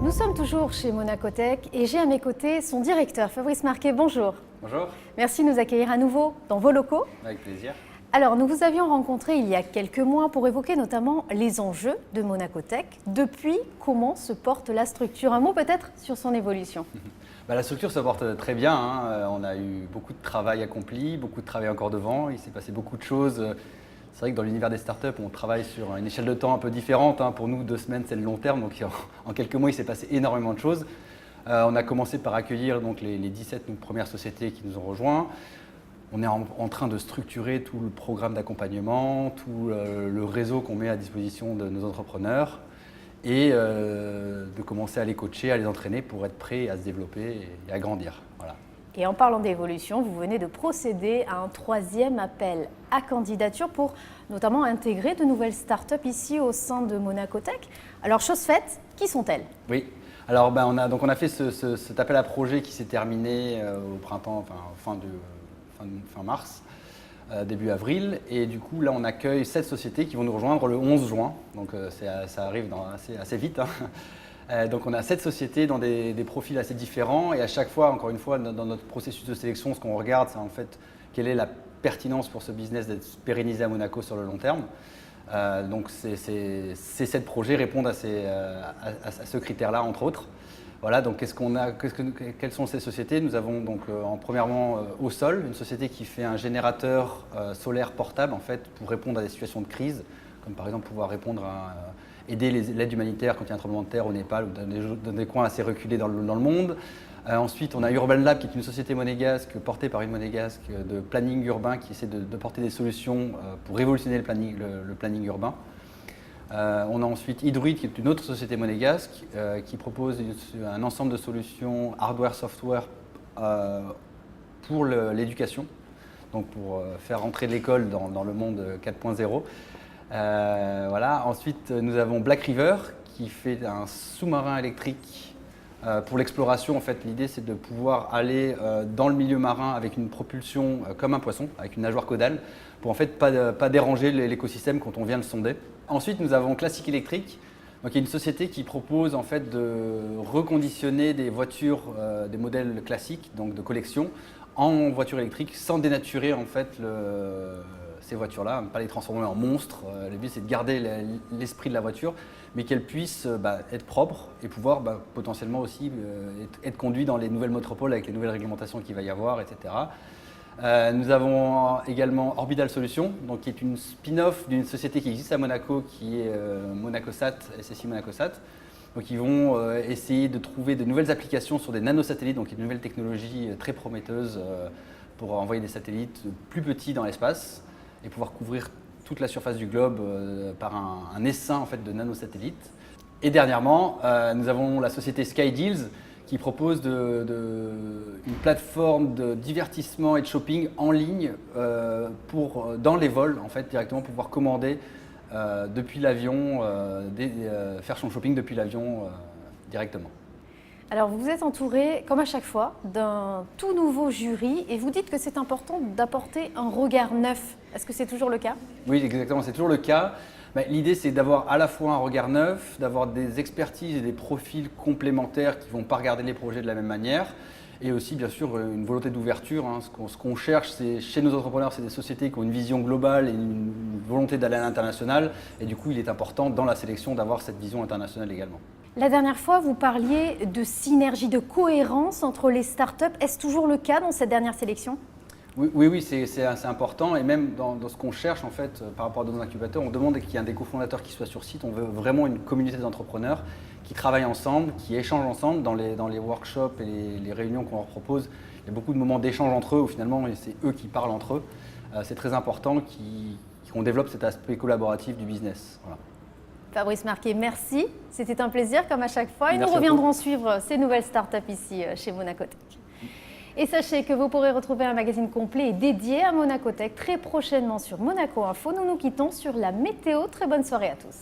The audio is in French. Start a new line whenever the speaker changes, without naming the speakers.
Nous sommes toujours chez Monacotech et j'ai à mes côtés son directeur, Fabrice Marquet. Bonjour.
Bonjour.
Merci de nous accueillir à nouveau dans vos locaux.
Avec plaisir.
Alors, nous vous avions rencontré il y a quelques mois pour évoquer notamment les enjeux de Monacotech. Depuis, comment se porte la structure? Un mot peut-être sur son évolution.
La structure se porte très bien. On a eu beaucoup de travail accompli, beaucoup de travail encore devant. Il s'est passé beaucoup de choses. C'est vrai que dans l'univers des startups, on travaille sur une échelle de temps un peu différente. Pour nous, 2 semaines, c'est le long terme. Donc en quelques mois, il s'est passé énormément de choses. On a commencé par accueillir donc, les 17 premières sociétés qui nous ont rejoints. On est en train de structurer tout le programme d'accompagnement, tout le réseau qu'on met à disposition de nos entrepreneurs et de commencer à les coacher, à les entraîner pour être prêts à se développer et à grandir. Voilà.
Et en parlant d'évolution, vous venez de procéder à un 3e appel à candidature pour notamment intégrer de nouvelles startups ici au sein de Monacotech. Alors, chose faite, qui sont-elles?
Oui. Alors, on a fait cet appel à projet qui s'est terminé au printemps, fin mars, début avril. Et du coup, là, on accueille 7 sociétés qui vont nous rejoindre le 11 juin. Donc, ça arrive assez vite. Donc, on a 7 sociétés dans des profils assez différents. Et à chaque fois, encore une fois, dans notre processus de sélection, ce qu'on regarde, c'est en fait quelle est la pertinence pour ce business d'être pérennisé à Monaco sur le long terme. Donc, ces 7 projets répondent à ce critère-là, entre autres. Voilà, donc quelles sont ces sociétés? Nous avons donc premièrement Au Sol, une société qui fait un générateur solaire portable en fait, pour répondre à des situations de crise, comme par exemple pouvoir aider l'aide humanitaire quand il y a un tremblement de terre au Népal ou dans des coins assez reculés dans le monde. Ensuite, on a Urban Lab qui est une société monégasque portée par une monégasque de planning urbain qui essaie de porter des solutions pour révolutionner le planning urbain. On a ensuite Hydroid qui est une autre société monégasque qui propose un ensemble de solutions hardware-software pour l'éducation, donc pour faire rentrer l'école dans le monde 4.0. Voilà. Ensuite, nous avons Black River qui fait un sous-marin électrique pour l'exploration. En fait, l'idée c'est de pouvoir aller dans le milieu marin avec une propulsion comme un poisson, avec une nageoire caudale, pour en fait pas déranger l'écosystème quand on vient le sonder. Ensuite, nous avons Classic Electric, donc il y a une société qui propose en fait de reconditionner des voitures, des modèles classiques, donc de collection, en voitures électriques sans dénaturer en fait ces voitures-là, pas les transformer en monstres. Le but c'est de garder l'esprit de la voiture, mais qu'elle puisse être propre et pouvoir potentiellement aussi être conduite dans les nouvelles métropoles avec les nouvelles réglementations qu'il va y avoir, etc. Nous avons également Orbital Solutions, donc qui est une spin-off d'une société qui existe à Monaco, qui est Monacosat, SSI Monacosat. Donc ils vont essayer de trouver de nouvelles applications sur des nanosatellites, donc une nouvelle technologie très prometteuse pour envoyer des satellites plus petits dans l'espace et pouvoir couvrir toute la surface du globe par un essaim en fait, de nanosatellites. Et dernièrement, nous avons la société SkyDeals, qui propose une plateforme de divertissement et de shopping en ligne dans les vols, en fait, directement pouvoir commander depuis l'avion, faire son shopping depuis l'avion directement.
Alors, vous êtes entouré, comme à chaque fois, d'un tout nouveau jury et vous dites que c'est important d'apporter un regard neuf. Est-ce que c'est toujours le cas?
Oui, exactement, c'est toujours le cas. L'idée, c'est d'avoir à la fois un regard neuf, d'avoir des expertises et des profils complémentaires qui ne vont pas regarder les projets de la même manière. Et aussi, bien sûr, une volonté d'ouverture. Ce qu'on cherche chez nos entrepreneurs, c'est des sociétés qui ont une vision globale et une volonté d'aller à l'international. Et du coup, il est important dans la sélection d'avoir cette vision internationale également.
La dernière fois, vous parliez de synergie, de cohérence entre les startups. Est-ce toujours le cas dans cette dernière sélection?
Oui, c'est assez important et même dans ce qu'on cherche en fait par rapport à d'autres incubateurs, on demande qu'il y ait un des cofondateurs qui soit sur site. On veut vraiment une communauté d'entrepreneurs qui travaillent ensemble, qui échangent ensemble dans les workshops et les réunions qu'on leur propose. Il y a beaucoup de moments d'échange entre eux où finalement c'est eux qui parlent entre eux. C'est très important qu'on développe cet aspect collaboratif du business. Voilà.
Fabrice Marquet, merci. C'était un plaisir comme à chaque fois et
Merci
nous reviendrons suivre ces nouvelles startups ici chez Monacotech. Et sachez que vous pourrez retrouver un magazine complet et dédié à Monacotech très prochainement sur Monaco Info. Nous nous quittons sur la météo. Très bonne soirée à tous.